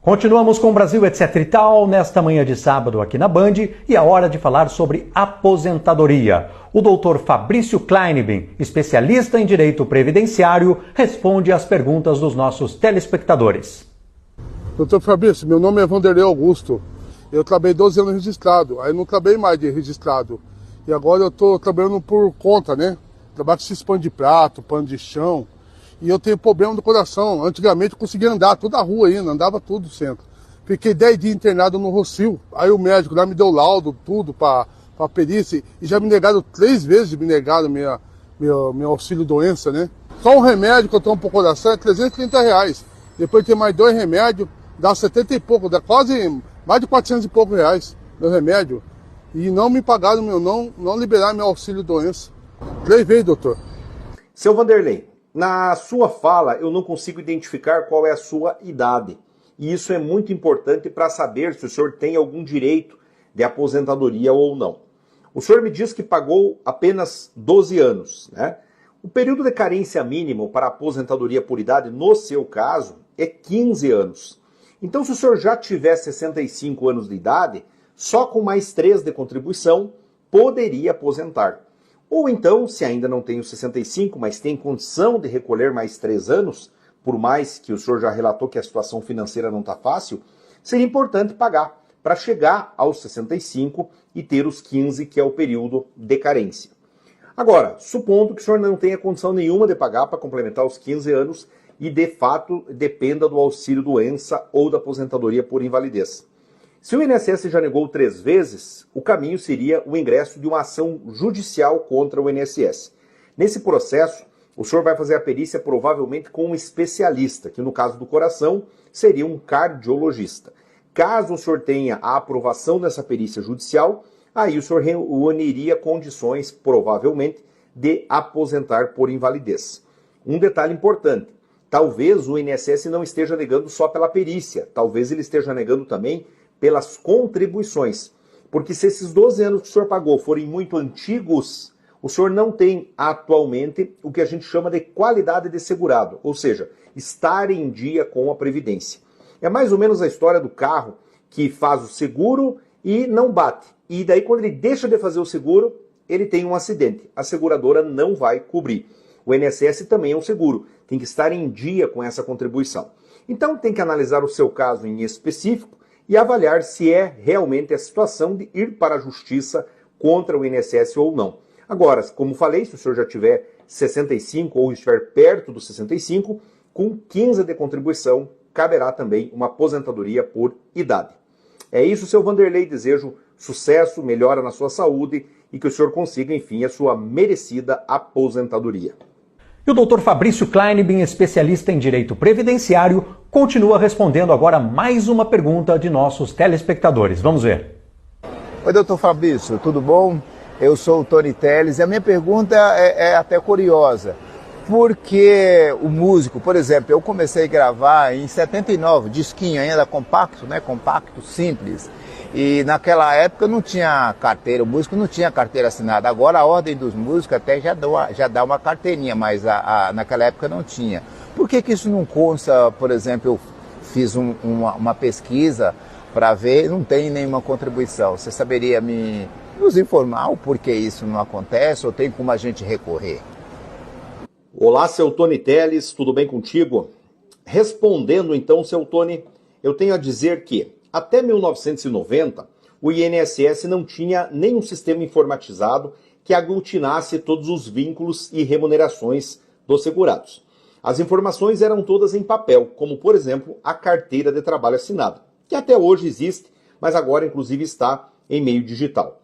Continuamos com o Brasil Etc e Tal, nesta manhã de sábado aqui na Band, e é hora de falar sobre aposentadoria. O doutor Fabrício Kleineben, especialista em direito previdenciário, responde às perguntas dos nossos telespectadores. Doutor Fabrício, meu nome é Vanderlei Augusto. Eu trabalhei 12 anos registrado, aí não trabalhei mais de registrado. E agora eu estou trabalhando por conta, né? Trabalho com esses pano de prato, pano de chão. E eu tenho problema do coração. Antigamente eu conseguia andar toda a rua ainda, andava tudo centro. Fiquei 10 dias internado no Rossio. Aí o médico lá me deu laudo, tudo para perícia. E já me negaram 3 vezes, me negaram meu auxílio doença, né? Só um remédio que eu tomo pro coração é R$330. Depois tem mais 2 remédios, dá 70 e pouco, dá quase mais de 400 e poucos reais meu remédio. E não me pagaram, não liberaram meu auxílio doença. 3 vezes, doutor. Seu Vanderlei, na sua fala eu não consigo identificar qual é a sua idade. E isso é muito importante para saber se o senhor tem algum direito de aposentadoria ou não. O senhor me diz que pagou apenas 12 anos, né? O período de carência mínimo para aposentadoria por idade, no seu caso, é 15 anos. Então, se o senhor já tiver 65 anos de idade, só com mais 3 de contribuição, poderia aposentar. Ou então, se ainda não tem os 65, mas tem condição de recolher mais 3 anos, por mais que o senhor já relatou que a situação financeira não está fácil, seria importante pagar para chegar aos 65 e ter os 15, que é o período de carência. Agora, supondo que o senhor não tenha condição nenhuma de pagar para complementar os 15 anos e, de fato, dependa do auxílio doença ou da aposentadoria por invalidez. Se o INSS já negou 3 vezes, o caminho seria o ingresso de uma ação judicial contra o INSS. Nesse processo, o senhor vai fazer a perícia provavelmente com um especialista, que no caso do coração seria um cardiologista. Caso o senhor tenha a aprovação dessa perícia judicial, aí o senhor reuniria condições, provavelmente, de aposentar por invalidez. Um detalhe importante, talvez o INSS não esteja negando só pela perícia, talvez ele esteja negando também pelas contribuições. Porque se esses 12 anos que o senhor pagou forem muito antigos, o senhor não tem atualmente o que a gente chama de qualidade de segurado, ou seja, estar em dia com a Previdência. É mais ou menos a história do carro que faz o seguro e não bate. E daí quando ele deixa de fazer o seguro, ele tem um acidente. A seguradora não vai cobrir. O INSS também é um seguro, tem que estar em dia com essa contribuição. Então tem que analisar o seu caso em específico e avaliar se é realmente a situação de ir para a justiça contra o INSS ou não. Agora, como falei, se o senhor já tiver 65 ou estiver perto dos 65, com 15 de contribuição, caberá também uma aposentadoria por idade. É isso, seu Vanderlei. Desejo sucesso, melhora na sua saúde e que o senhor consiga, enfim, a sua merecida aposentadoria. E o doutor Fabrício Kleineben, especialista em direito previdenciário, continua respondendo agora mais uma pergunta de nossos telespectadores. Vamos ver. Oi, doutor Fabrício, tudo bom? Eu sou o Tony Teles e a minha pergunta é até curiosa. Porque o músico, por exemplo, eu comecei a gravar em 79, disquinho ainda compacto, né? Compacto, simples. E naquela época não tinha carteira, o músico não tinha carteira assinada. Agora a ordem dos músicos até já dá uma carteirinha, mas naquela época não tinha. Por que isso não consta, por exemplo, eu fiz uma pesquisa para ver, não tem nenhuma contribuição. Você saberia nos informar o porquê isso não acontece ou tem como a gente recorrer? Olá, seu Tony Teles, tudo bem contigo? Respondendo então, seu Tony, eu tenho a dizer que até 1990 o INSS não tinha nenhum sistema informatizado que aglutinasse todos os vínculos e remunerações dos segurados. As informações eram todas em papel, como por exemplo a carteira de trabalho assinada, que até hoje existe, mas agora inclusive está em meio digital.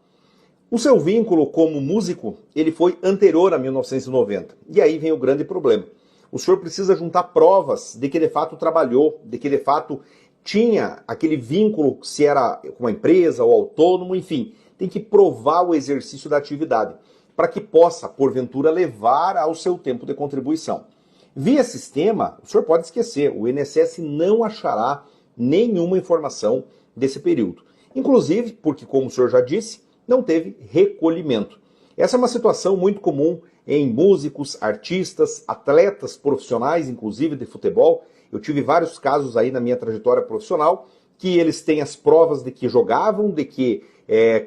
O seu vínculo como músico, ele foi anterior a 1990. E aí vem o grande problema. O senhor precisa juntar provas de que de fato trabalhou, de que de fato tinha aquele vínculo, se era com uma empresa ou autônomo, enfim. Tem que provar o exercício da atividade, para que possa, porventura, levar ao seu tempo de contribuição. Via sistema, o senhor pode esquecer, o INSS não achará nenhuma informação desse período. Inclusive, porque como o senhor já disse, não teve recolhimento. Essa é uma situação muito comum em músicos, artistas, atletas profissionais, inclusive de futebol, Eu tive vários casos aí na minha trajetória profissional que eles têm as provas de que jogavam, de que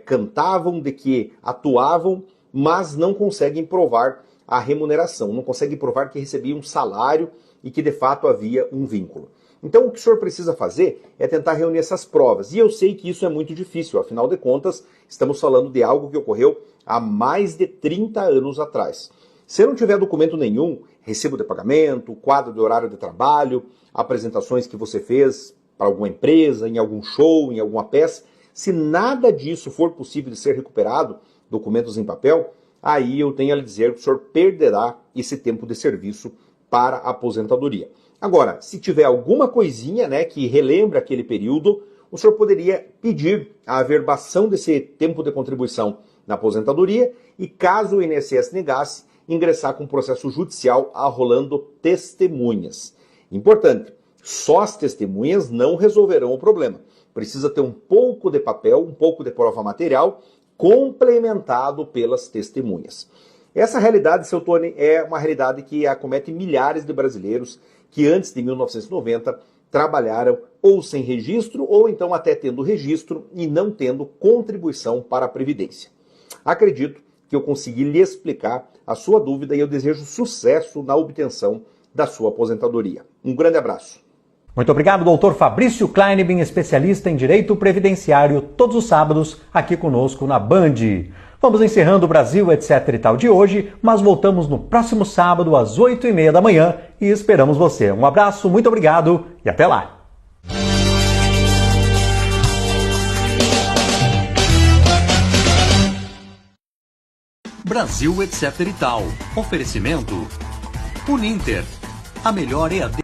cantavam, de que atuavam, mas não conseguem provar a remuneração, não conseguem provar que recebiam um salário e que de fato havia um vínculo. Então o que o senhor precisa fazer é tentar reunir essas provas. E eu sei que isso é muito difícil, afinal de contas, estamos falando de algo que ocorreu há mais de 30 anos atrás. Se não tiver documento nenhum, recibo de pagamento, quadro de horário de trabalho, apresentações que você fez para alguma empresa, em algum show, em alguma peça, se nada disso for possível de ser recuperado, documentos em papel, aí eu tenho a lhe dizer que o senhor perderá esse tempo de serviço para a aposentadoria. Agora, se tiver alguma coisinha, né, que relembre aquele período, o senhor poderia pedir a averbação desse tempo de contribuição na aposentadoria e, caso o INSS negasse, ingressar com processo judicial arrolando testemunhas. Importante, só as testemunhas não resolverão o problema. Precisa ter um pouco de papel, um pouco de prova material, complementado pelas testemunhas. Essa realidade, seu Tony, é uma realidade que acomete milhares de brasileiros que antes de 1990 trabalharam ou sem registro ou então até tendo registro e não tendo contribuição para a Previdência. Acredito que eu consegui lhe explicar a sua dúvida e eu desejo sucesso na obtenção da sua aposentadoria. Um grande abraço. Muito obrigado, doutor Fabrício Kleineben, especialista em Direito Previdenciário, todos os sábados aqui conosco na Band. Vamos encerrando o Brasil, etc e tal de hoje, mas voltamos no próximo sábado às 8h30 da manhã e esperamos você. Um abraço, muito obrigado e até lá. Brasil, etc e tal. Oferecimento Uninter, a melhor EAD.